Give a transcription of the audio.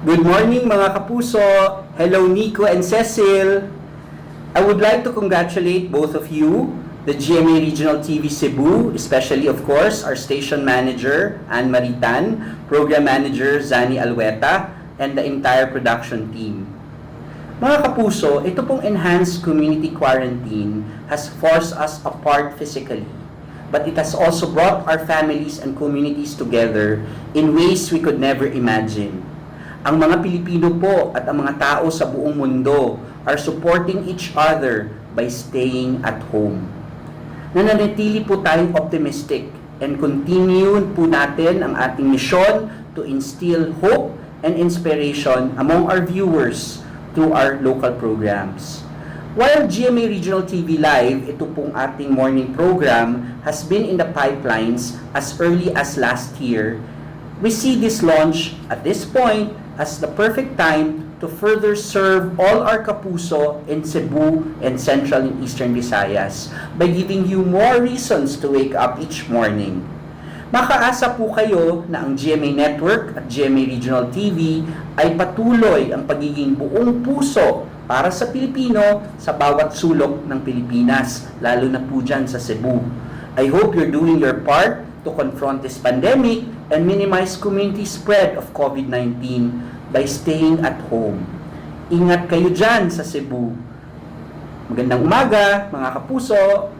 Good morning mga kapuso! Hello Nico and Cecil! I would like to congratulate both of you, the GMA Regional TV Cebu, especially of course our station manager Anne Maritan, program manager Zani Alweta, and the entire production team. Mga kapuso, ito pong enhanced community quarantine has forced us apart physically, but it has also brought our families and communities together in ways we could never imagine. Ang mga Pilipino po at ang mga tao sa buong mundo are supporting each other by staying at home. Nananatili po tayong optimistic and continue po natin ang ating misyon to instill hope and inspiration among our viewers through our local programs. While GMA Regional TV Live, ito pong ating morning program, has been in the pipelines as early as last year, we see this launch at this point as the perfect time to further serve all our kapuso in Cebu and Central and Eastern Visayas by giving you more reasons to wake up each morning. Makaasa po kayo na ang GMA Network at GMA Regional TV ay patuloy ang pagiging buong puso para sa Pilipino sa bawat sulok ng Pilipinas, lalo na po dyan sa Cebu. I hope you're doing your part to confront this pandemic and minimize community spread of COVID-19 by staying at home. Ingat kayo dyan sa Cebu. Magandang umaga, mga kapuso!